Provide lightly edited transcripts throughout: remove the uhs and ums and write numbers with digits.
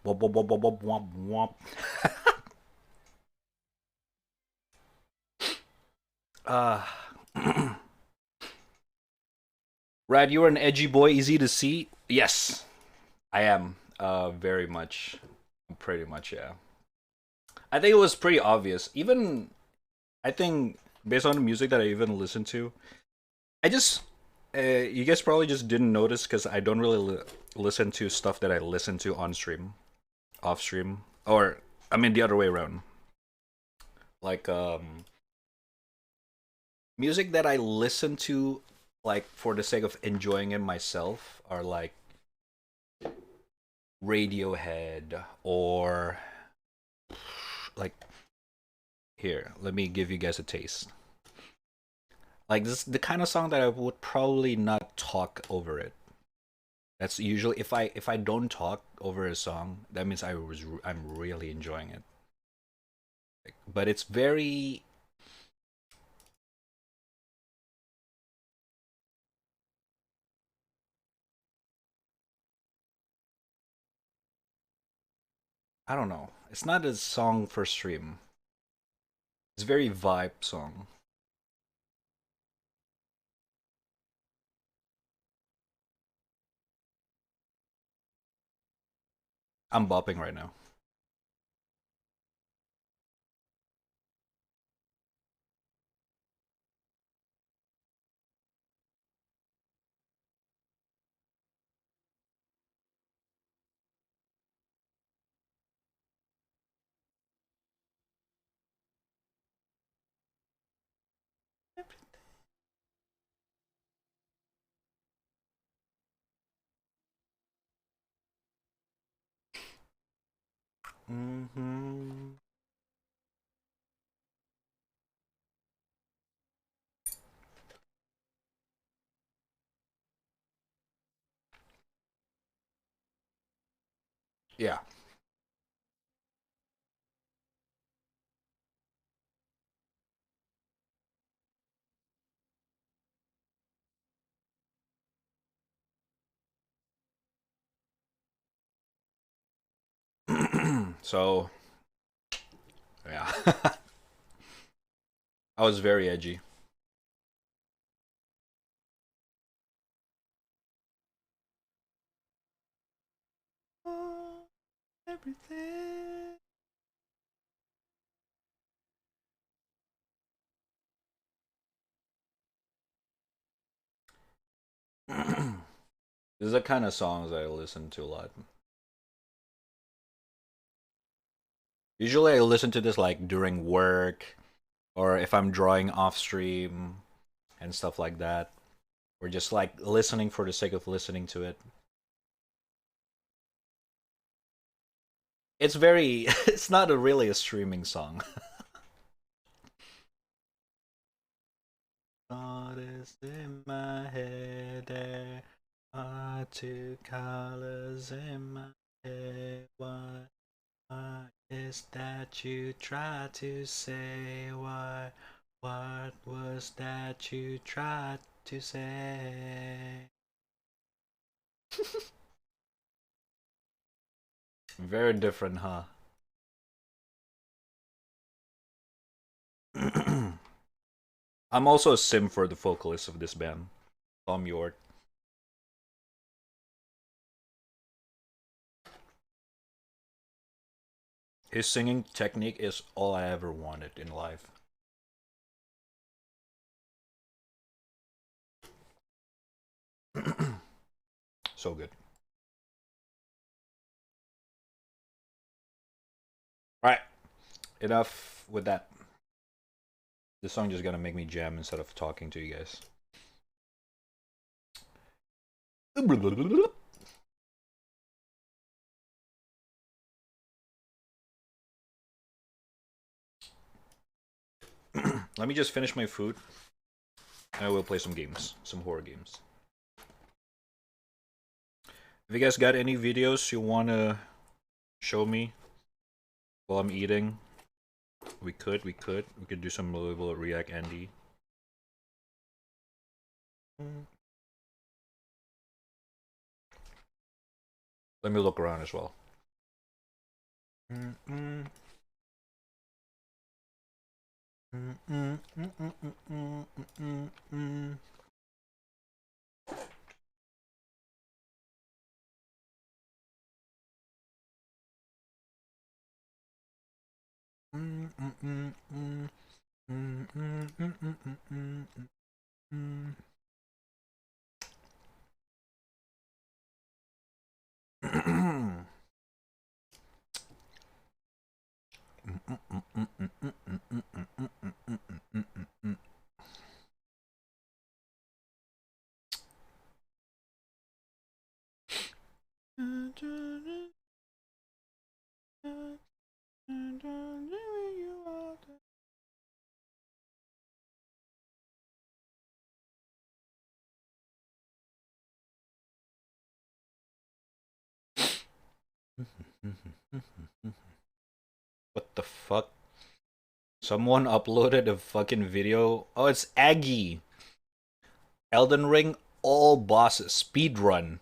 Womp, womp, womp, womp, womp, womp. Uh, Rad, you're an edgy boy, easy to see. Yes, I am. Very much. Pretty much, yeah. I think it was pretty obvious. Even, I think, based on the music that I even listened to, I just, you guys probably just didn't notice because I don't really listen to stuff that I listen to on stream, off stream, or I mean the other way around. Like, music that I listen to, like for the sake of enjoying it myself, are like Radiohead or like here. Let me give you guys a taste. Like this, the kind of song that I would probably not talk over it. That's usually if I don't talk over a song, that means I'm really enjoying it. But it's very I don't know. It's not a song for stream. It's very vibe song. I'm bopping right now. Hmm. Yeah. So yeah, I was very edgy. Oh, everything. These are the kind of songs I listen to a lot. Usually, I listen to this like during work or if I'm drawing off stream and stuff like that, or just like listening for the sake of listening to it. It's very, it's not a really a streaming song. Thought is in my head, there are two colors in my head. What is that you try to say? What was that you tried to say? Very different, huh? I'm also a sim for the vocalist of this band, Tom York. His singing technique is all I ever wanted in life. So good. Alright, enough with that. This song just gonna make me jam instead of talking to you guys. Let me just finish my food and I will play some games, some horror games. If you guys got any videos you wanna show me while I'm eating, we could do some little React Andy. Let me look around as well. What the fuck? Someone uploaded a fucking video. Oh, it's Aggie. Elden Ring all bosses speedrun.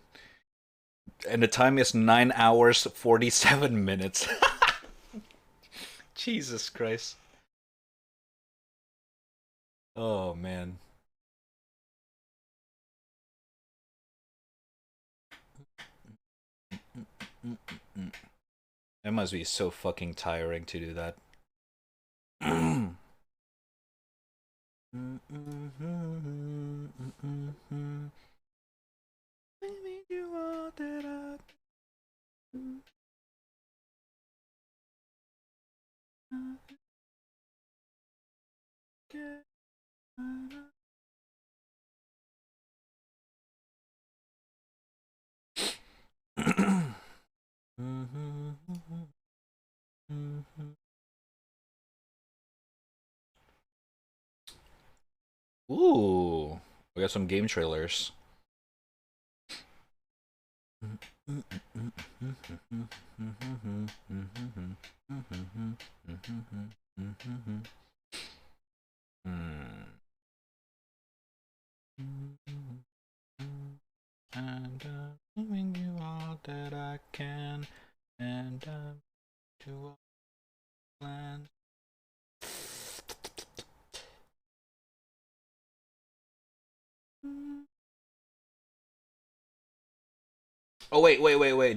And the time is 9 hours 47 minutes. Jesus Christ. Oh man. It must be so fucking tiring to do that. Ooh, we got some game trailers. And I'm giving you all that I can, and I'm to all plans. Oh wait!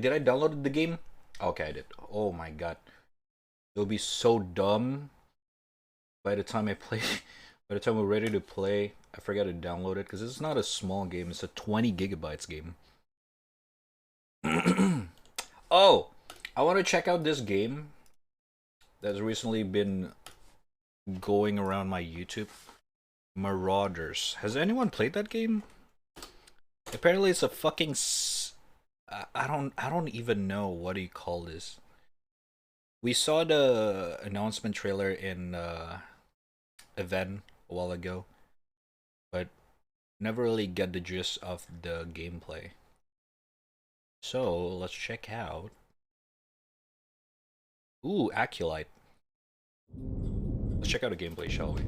Did I download the game? Okay, I did. Oh my god, it'll be so dumb by the time I play. By the time we're ready to play, I forgot to download it because it's not a small game. It's a 20 gigabytes game. Oh, I want to check out this game that's recently been going around my YouTube. Marauders. Has anyone played that game? Apparently, it's a fucking. I don't even know what do you call this. We saw the announcement trailer in event a while ago, but never really get the gist of the gameplay. So let's check out. Ooh, Acolyte. Let's check out a gameplay, shall we?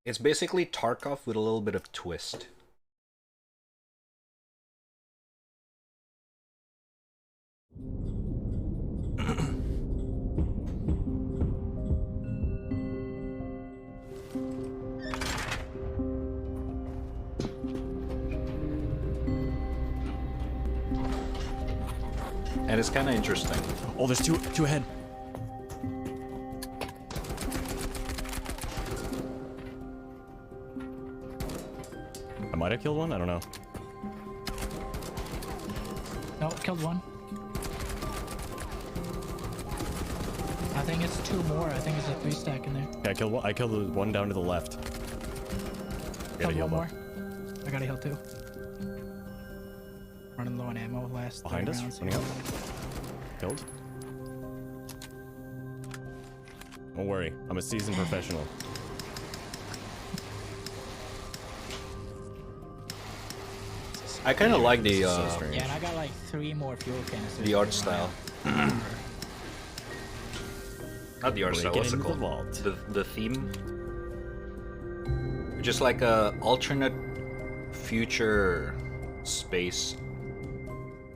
It's basically Tarkov with a little bit of twist. And it's kind of interesting. Oh, there's two ahead. I might have killed one. I don't know. No, killed one. I think it's two more. I think it's a 3-stack in there. Okay, I killed one. I killed the one down to the left. Killed one more. I gotta heal two. Running low on ammo. Last behind us. rounds. Running out. Killed. Don't worry. I'm a seasoned professional. I kind of like the Yeah, and I got like 3 more fuel canisters. the art style. Not the art style. What's it called? The theme. Just like a alternate future space.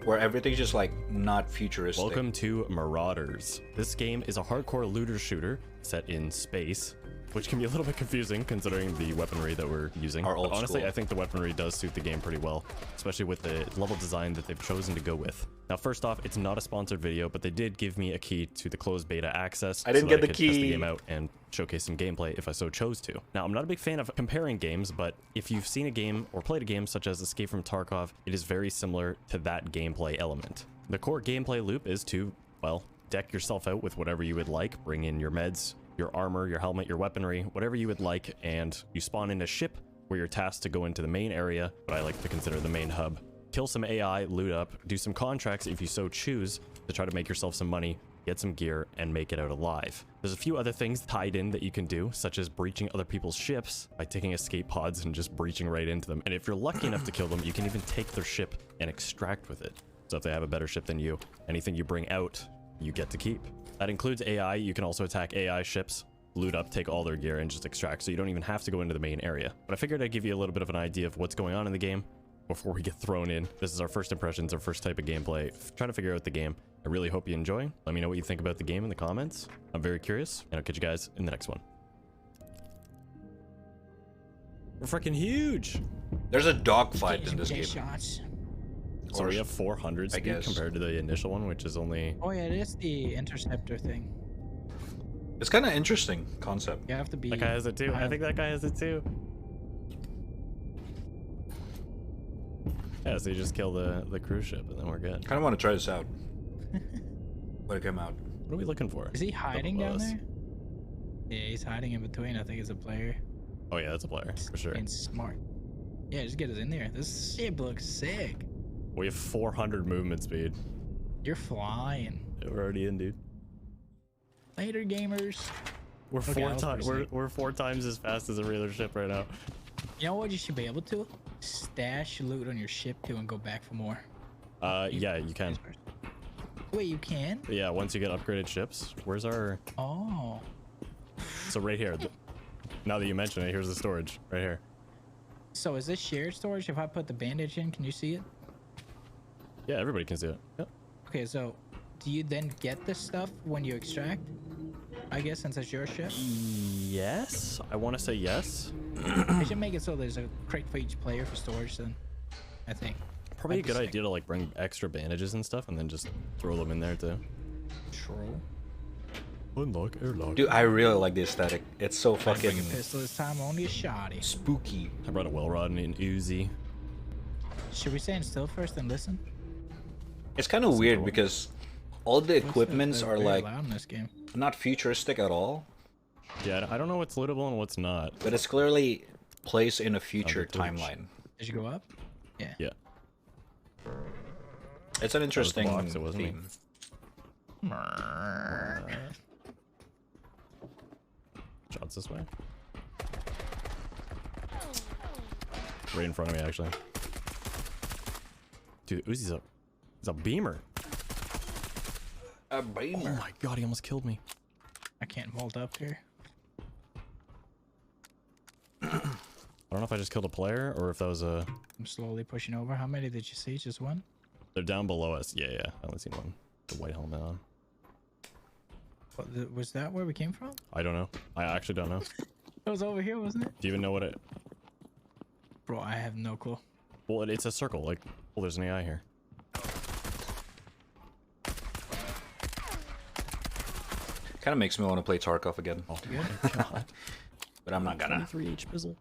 where everything's just like not futuristic. Welcome to Marauders. This game is a hardcore looter shooter set in space, which can be a little bit confusing considering the weaponry that we're using. Our old But honestly, school. I think the weaponry does suit the game pretty well, especially with the level design that they've chosen to go with. Now, first off, it's not a sponsored video, but they did give me a key to the closed beta access. I didn't get the could test the key. game out and showcase some gameplay if I so chose to. Now, I'm not a big fan of comparing games, but if you've seen a game or played a game such as Escape from Tarkov, it is very similar to that gameplay element. The core gameplay loop is to, well, deck yourself out with whatever you would like, bring in your meds, your armor, your helmet, your weaponry, whatever you would like, and you spawn in a ship where you're tasked to go into the main area, what I like to consider the main hub. Kill some AI, loot up, do some contracts if you so choose to try to make yourself some money, get some gear, and make it out alive. There's a few other things tied in that you can do, such as breaching other people's ships by taking escape pods and just breaching right into them. And if you're lucky enough to kill them, you can even take their ship and extract with it. So if they have a better ship than you, anything you bring out, you get to keep. That includes AI. You can also attack AI ships, loot up, take all their gear, and just extract, so you don't even have to go into the main area. But I figured I'd give you a little bit of an idea of what's going on in the game before we get thrown in. This is our first impressions, our first type of gameplay, trying to figure out the game. I really hope you enjoy. Let me know what you think about the game in the comments. I'm very curious, and I'll catch you guys in the next one. We're freaking huge! There's a dogfight in this Get game. shots. So we have 400 I speed guess. compared to the initial one, which is only... Oh yeah, it is the interceptor thing. It's kind of interesting concept. You have to be. That guy has it too. I think that guy has it too. Yeah, so you just kill the cruise ship and then we're good. Kind of want to try this out. When it came out. What are we looking for? Is he hiding Double down O's. there? Yeah, he's hiding in between. I think it's a player. Oh yeah, that's a player, for sure. And smart. Yeah, just get us in there. This ship looks sick. We have 400 movement speed. You're flying. Yeah, we're already in, dude. Later, gamers. We're Okay, four I was times pretty we're 4 times as fast as a regular ship right now. You know what you should be able to? Stash loot on your ship too and go back for more. Yeah, you can. Wait, you can? Yeah, once you get upgraded ships. Where's our... Oh. So right here. Now that you mention it, here's the storage. Right here. So is this shared storage? If I put the bandage in, can you see it? Yeah, everybody can see it. Yep. Okay, so do you then get this stuff when you extract? I guess since it's your ship? Yes? I want to say yes. They should make it so there's a crate for each player for storage then. I think. Probably a That'd be good sick. idea to like bring extra bandages and stuff and then just throw them in there too. True. Unlock, airlock. Dude, I really like the aesthetic. It's so Bring a fucking pistol this time, only a shotty. spooky. I brought a well rod and an Uzi. Should we stand still first and listen? It's kind of weird cool. because all the equipments They're are very like loud in this game. not futuristic at all, Yeah, I don't know what's lootable and what's not. but it's clearly placed in a future footage. timeline. Did you go up? Yeah. Yeah. It's an interesting box, it wasn't me. theme. Shots this way. Right in front of me, actually. Dude, Uzi's up. It's a beamer. A Oh beamer. my god, he almost killed me. I can't hold up here. I don't know if I just killed a player or if that was a... I'm slowly pushing over. How many did you see? Just one? They're down below us. Yeah, I only seen one. The white helmet on. What, was that where we came from? I don't know. I actually don't know. It was over here, wasn't it? Do you even know what it... Bro, I have no clue. Well, it's a circle. Like, oh, there's an AI here. Kind of makes me want to play Tarkov again, Oh Good. my god. but I'm not gonna. 23 H bizzle.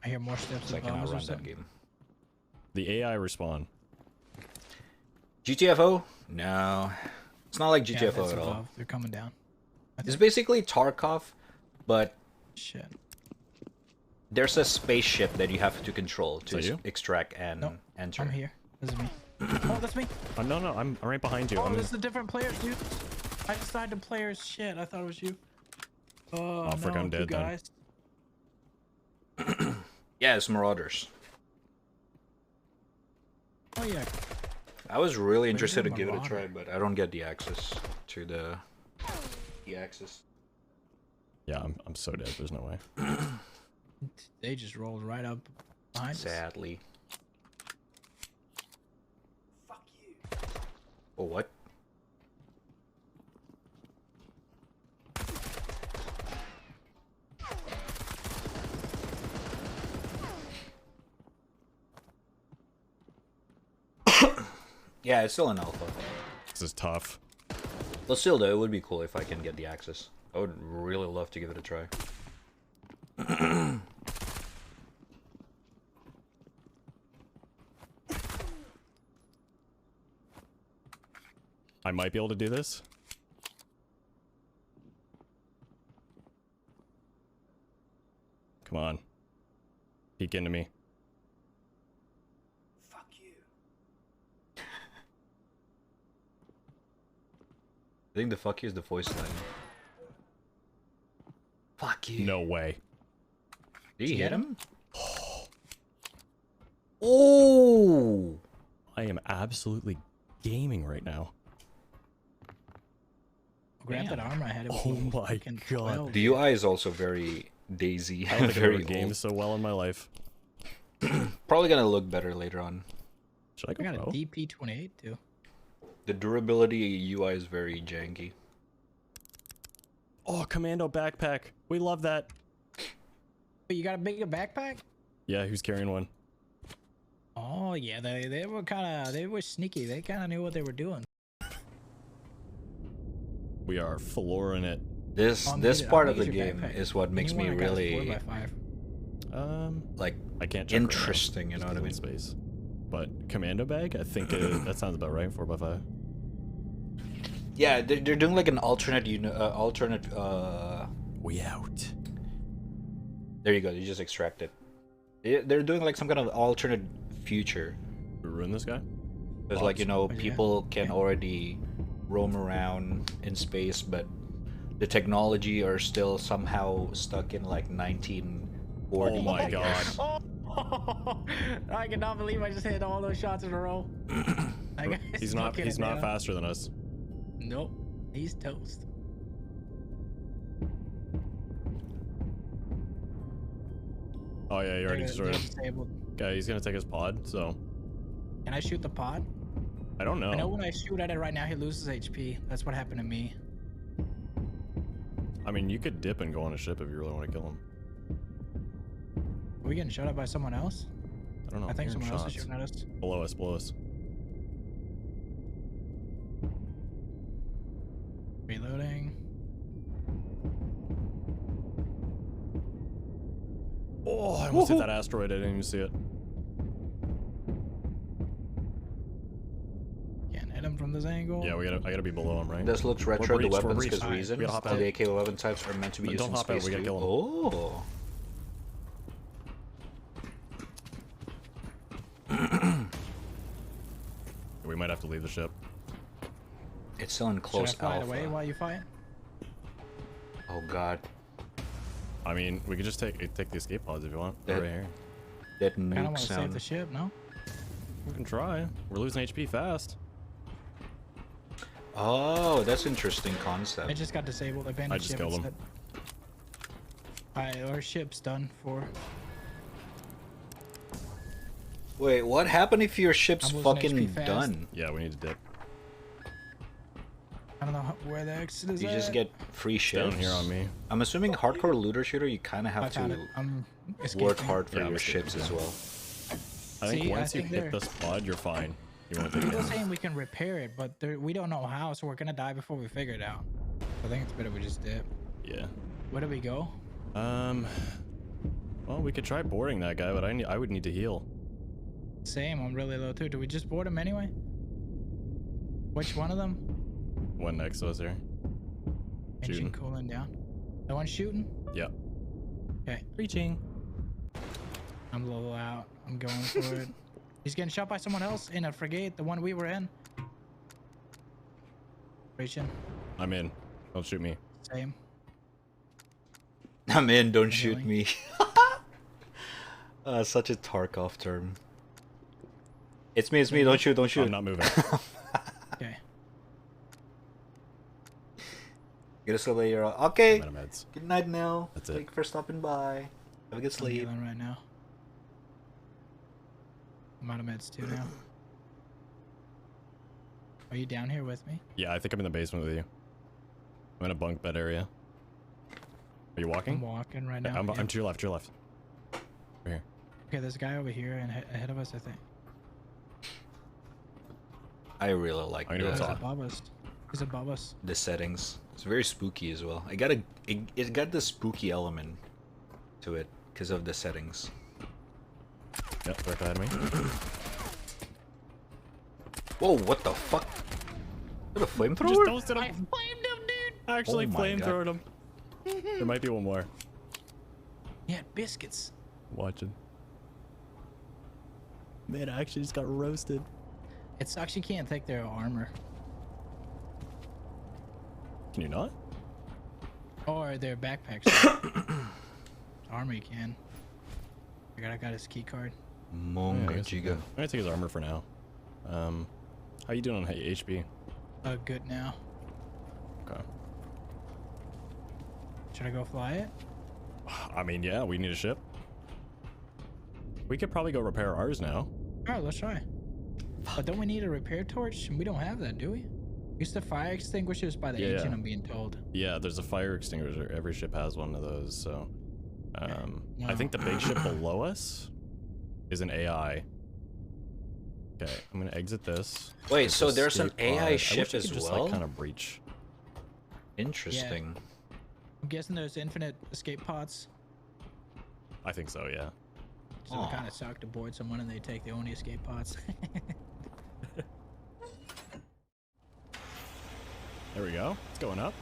I hear more steps So I of bombs cannot or run that something. game. The AI respawn. GTFO? No, it's not like Yeah, GTFO that's at all. above. They're coming down. It's basically Tarkov, but Shit. there's a spaceship that you have to control to Is that you? extract and Nope, enter. I'm here. This is me. Oh, that's me. No, I'm right behind you. Oh, I'm... this is a different player, dude. I decided the player's shit. I thought it was you. Oh, frick, no, I'm two dead then. guys. Yeah, it's Marauders. Oh yeah. I was really is interested a to give it a Marauder? try, but I don't get the access to the access. Yeah, I'm so dead. There's no way. They just rolled right up behind us. Sadly. Fuck you. Oh, what? Yeah, it's still an alpha. This is tough. But still, though, it would be cool if I can get the access. I would really love to give it a try. I might be able to do this. Come on. Peek into me. Fuck you. I think the fuck you is the voice line. Fuck you. No way. Did you hit him? Oh! I am absolutely gaming right now. Grab that armor I had. Oh my god. The UI is also very daisy. I don't think I've very ever gamed so well in my life. Probably gonna look better later on. Should I go I got a pro? DP28 too. The durability UI is very janky. Oh, commando backpack. We love that. But you got a bigger backpack? Yeah, who's carrying one? Oh yeah, they were sneaky. They kind of knew what they were doing. We are flooring it. This part of the game is what makes me really 4x5. like I can't check interesting. right now, You know what I mean? space. But commando bag, I think that sounds about right. 4x5. Yeah, they're doing like an alternate We out. There you go. You just extract it. They're doing like some kind of alternate future. We ruin this guy. There's like, you know, yeah. people can already roam around in space, but the technology are still somehow stuck in like 1940. Oh my god. Oh, I cannot believe I just hit all those shots in a row. He's not faster than us. Nope, he's toast. Oh yeah, you already destroyed him. Disabled. Okay, he's gonna take his pod, so Can I shoot the pod? I don't know. I know when I shoot at it right now, he loses HP. That's what happened to me. I mean, you could dip and go on a ship if you really want to kill him. Are we getting shot at by someone else? I don't know. I think I'm hearing someone else is shots. shooting at us. Below us, below us. Reloading. Oh, I almost hit that asteroid. I didn't even see it. Can't hit him from this angle. Yeah, I gotta be below him, right? This looks retro. The breached, we're weapons breached. because Alright, reasons. we gotta hop All out. the AK weapon types are meant to be used Don't in hop out, space we gotta too. kill him. Oh. We might have to leave the ship. It's still in close Should I fly alpha. away while you fight? Oh god. I mean, we could just take the escape pods if you want. That- Right here. That I kind of nuke want to save sound. the ship, no? We can try. We're losing HP fast. Oh, that's interesting I concept. just got disabled. Abandoned I just ship killed him. instead. Alright, our ship's done for. Wait, what happened if your ship's I'm losing fucking HP fast. done? Yeah, we need to dip. I don't know where the exit is You at. just get free ships. Down here on me. I'm assuming hardcore looter shooter, you kind of I have found it. to I'm work escaping. hard for Yeah, I'm your escaping, ships as yeah. well. I think See, I once you think hit they're- this pod, you're fine. You won't take People it. saying we can repair it, but we don't know how, so we're gonna die before we figure it out. I think it's better we just dip. Yeah. Where do we go? Well, we could try boarding that guy, but I would need to heal. Same, I'm really low too. Do we just board him anyway? Which one of them? One next to us here. Engine Shooting. cooling down. The one shooting? Yeah. Okay, Reaching. I'm low out. I'm going for it. He's getting shot by someone else in a frigate, the one we were in. Reaching. I'm in. Don't shoot me. Same. I'm in, don't shoot Really? me. Such a Tarkov term. It's me, don't shoot, don't shoot. I'm not moving. Okay. Get us over here. Okay. I'm out of meds. Good night now. That's it. Thank you for stopping by. Have a good I'm sleep. healing right now. I'm out of meds too now. Are you down here with me? Yeah, I think I'm in the basement with you. I'm in a bunk bed area. Are you walking? I'm walking right now. I'm Yeah. to your left, Right here. Okay, there's a guy over here and ahead of us, I think. I really like I know He's it's on. above us. He's above us. the settings. It's very spooky as well. It got the spooky element to it because of the settings. Yep, right behind me. Whoa, what the fuck? What a Just flamethrower? toasted him. flamed him, dude! Actually, Oh my flamethrowed him. There might be one more. Yeah, biscuits. Watching. Man, I actually just got roasted. It sucks you can't take their armor. Can you not? Or their backpacks. Armor you can. I got his key card. Monga I guess we Giga. can. I'm gonna take his armor for now. How you doing on HP? Good now. Okay. Should I go fly it? I mean, yeah, we need a ship. We could probably go repair ours now. Alright, let's try. But don't we need a repair torch? We don't have that, do we? Use the fire extinguishers by the Yeah. engine, I'm being told. Yeah, there's a fire extinguisher. Every ship has one of those, so... I Wow. think the big ship below us is an AI. Okay, I'm gonna exit this. Wait, so there's an Escape pod. AI I wish ship you as could just, well? like, kind of breach. Interesting. I'm guessing there's infinite escape pods. I think so, yeah. So it kind of suck to board someone and they take the only escape pods. There we go. It's going up.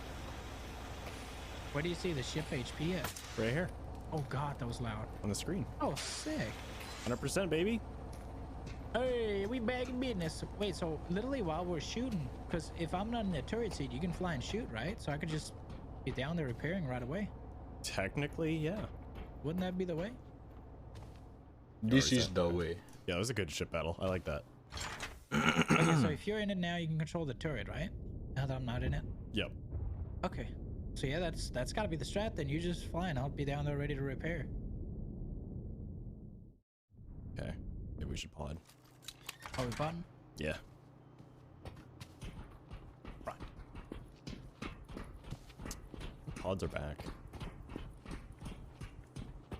Where do you see the ship HP at? Right here. Oh god, that was loud. On the screen. Oh, sick. 100%, baby. Hey, we back in business. Wait, so literally while we're shooting, because if I'm not in the turret seat, you can fly and shoot, right? So I could just be down there repairing right away. Technically, yeah. Wouldn't that be the way? This is the way. Yeah, it was a good ship battle. I like that. Okay, so if you're in it now, you can control the turret, right? Now that I'm not in it. Yep. Okay. So yeah, that's got to be the strat. Then you just fly and I'll be down there ready to repair. Okay. Maybe we should pod. Oh, we button? Yeah. Right. Pods are back.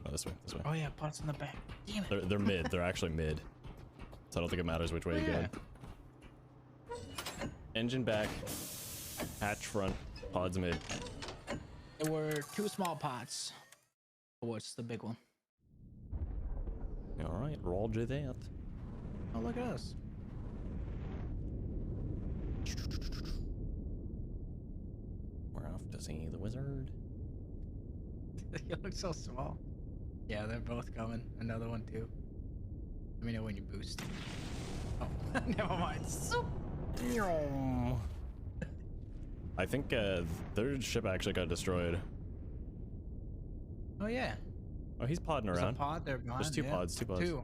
Oh, this way. This way. Oh yeah, pods in the back. Damn it. They're mid. They're actually mid. So I don't think it matters which way you Yeah. go. Engine back. Hatch front. Pods mid. There were 2 small pods. What's the big one? All right, roger that. Oh, look at us. We're off to see the wizard. You look so small. Yeah, they're both coming. Another one too. Let me know when you boost. Oh, never mind. I think their ship actually got destroyed. Oh yeah. Oh, he's podding There's a around. pod there behind. There's two yeah. pods, two pods. 2.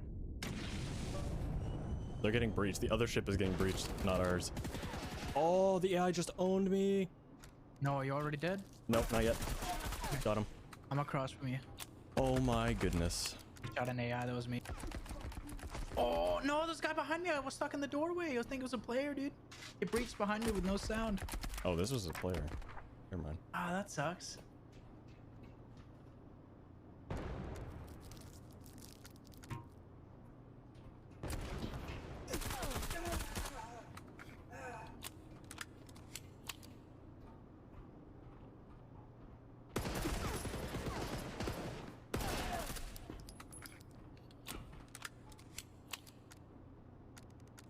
They're getting breached. The other ship is getting breached, not ours. Oh, the AI just owned me. No, you already dead? Nope, not yet. Got him. I'm across from you. Oh my goodness. Shot an AI, that was me. Oh no, there's a guy behind me. I was stuck in the doorway. I was thinking it was a player, dude. It breached behind me with no sound. Oh, this was a player. Never mind. Ah, that sucks.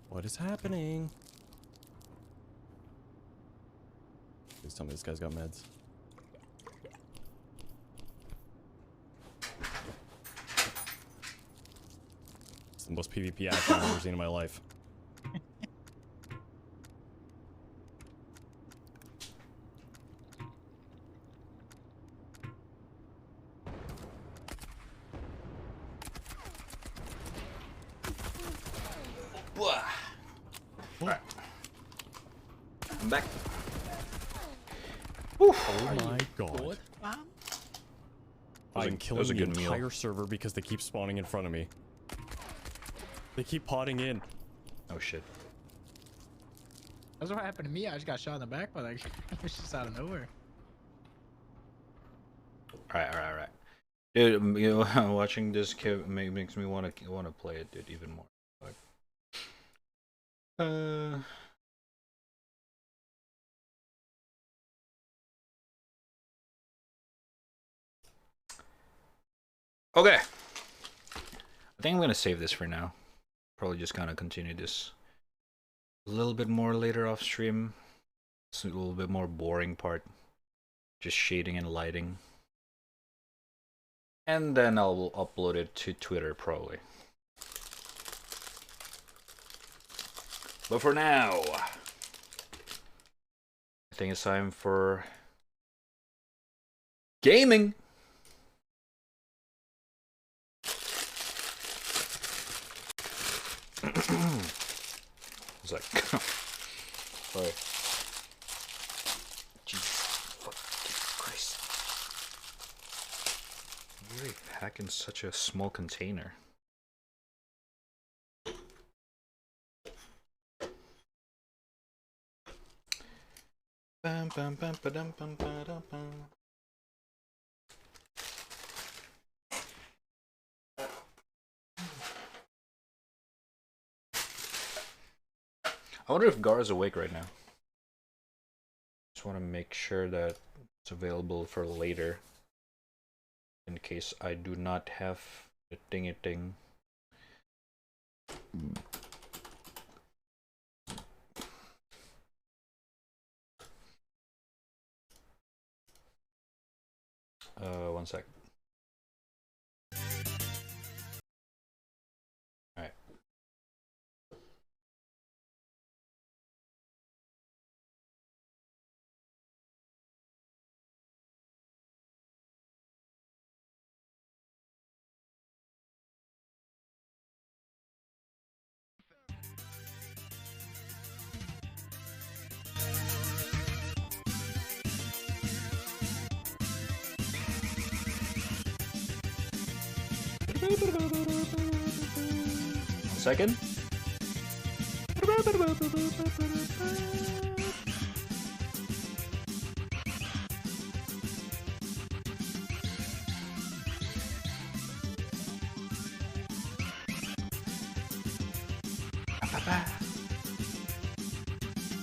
What is happening? Please tell me this guy's got meds. It's the most PvP action I've ever seen in my life. Alright. I'm back. Oh my god. Good, fam? I'm that killing was a the good meal. entire server because they keep spawning in front of me. They keep podding in. Oh shit. That's what happened to me. I just got shot in the back by like it was just out of nowhere. Alright. Dude, you know, watching this kid makes me wanna play it, dude, even more. Like, okay. I think I'm gonna save this for now. Probably just gonna continue this a little bit more later off stream. It's a little bit more boring part. Just shading and lighting. And then I'll upload it to Twitter probably. But for now, I think it's time for gaming. It's like, sorry. Jesus fucking Christ. Why are they packing such a small container? Bam, bam, bam, ba-dum, bam, ba-dum, bam. I wonder if Gar is awake right now. Just want to make sure that it's available for later. In case I do not have the ding-a-ding. One sec. Alright. One second.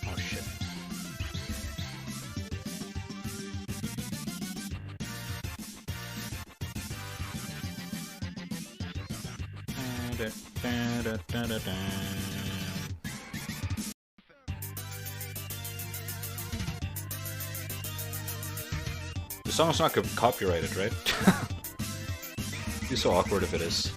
Oh shit. The song's not copyrighted, right? It'd be so awkward if it is.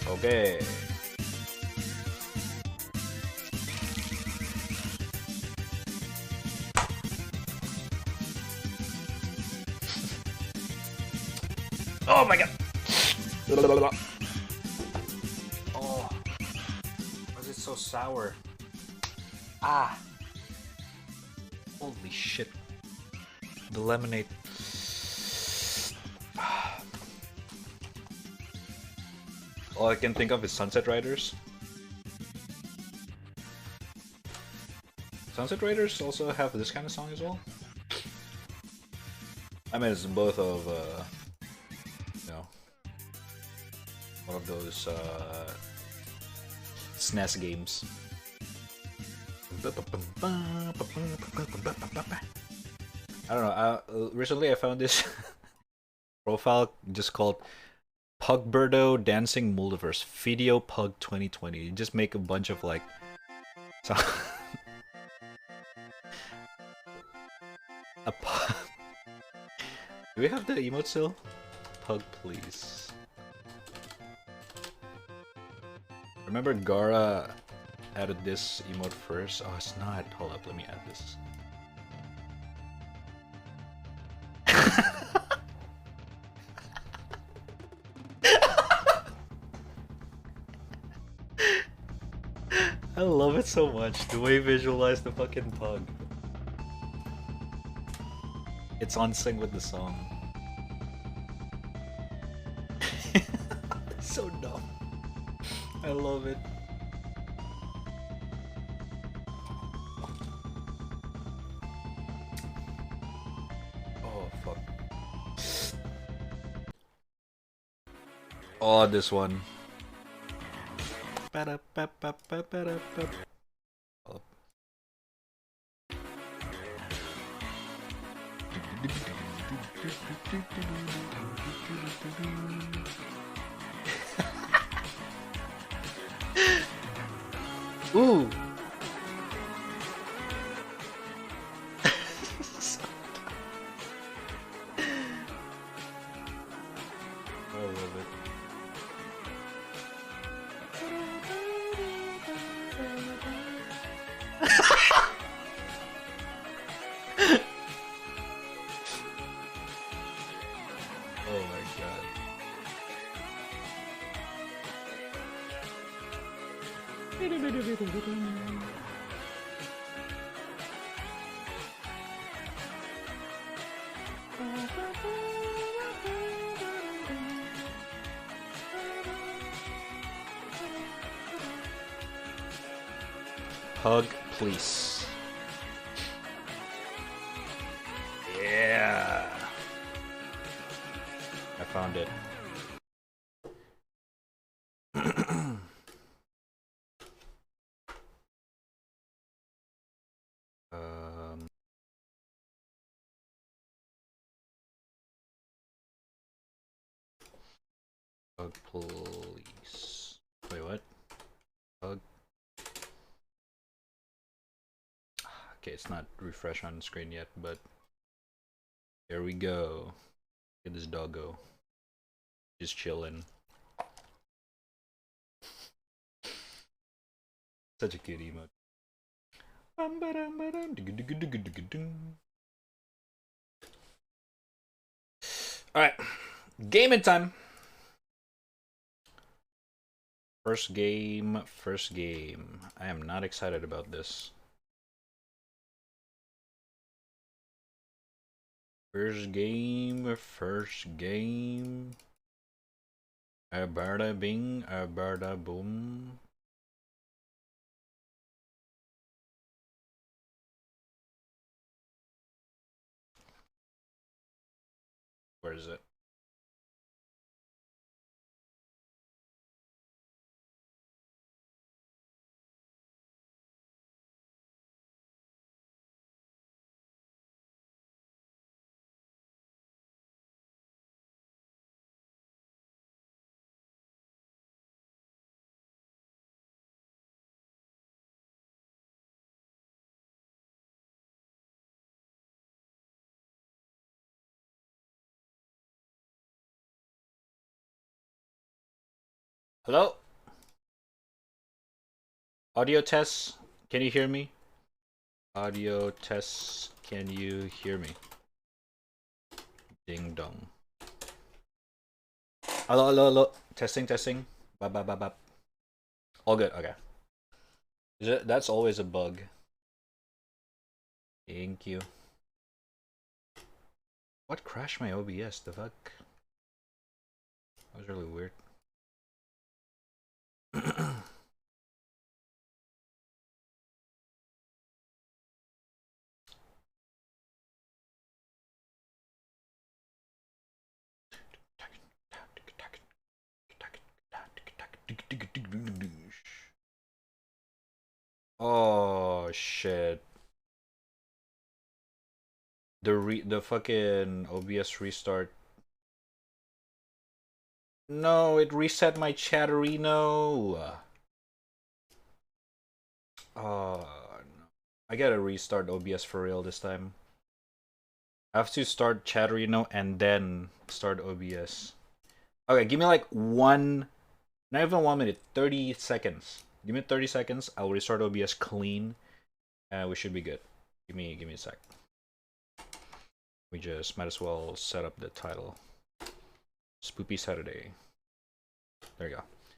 Okay. Oh my god. Oh. Why is it so sour? Ah. Holy shit. The lemonade. All I can think of is Sunset Riders. Sunset Riders also have this kind of song as well? I mean, it's both of, you know, one of those, SNES games. I don't know, recently I found this profile just called Pugberto Dancing Multiverse Video Pug 2020. You just make a bunch of like a Do we have the emote still? Hug, please. Remember Gara added this emote first? Oh, it's not. Hold up, let me add this. I love it so much, the way you visualize the fucking pug. It's on sync with the song. So dumb. I love it. Oh, fuck. Oh, this one. Oh. Ooh. I love it. Oh my god. Hug, please. Yeah. I found it. Hug, please. Wait, what? Hug. Okay, it's not refresh on screen yet, but here we go. Look at this doggo. Just chilling. Such a cute emote. Alright. Gaming time. First game, first game. I am not excited about this. First game, first game. Aberta bing, aberta boom. Where is it? Hello? Audio tests. Can you hear me? Audio tests. Can you hear me? Ding dong. Hello, hello, hello. Testing, testing. Bap, bap, bap, bap. All good. Okay. That's always a bug. Thank you. What crashed my OBS? The fuck? That was really weird. Oh shit. The fucking OBS restart. No, it reset my chatterino. Oh no. I gotta restart OBS for real this time. I have to start Chatterino and then start OBS. Okay, give me like not even 1 minute, 30 seconds. Give me 30 seconds. I'll restart OBS clean, and we should be good. Give me a sec. We just might as well set up the title. Spoopy Saturday. There you go.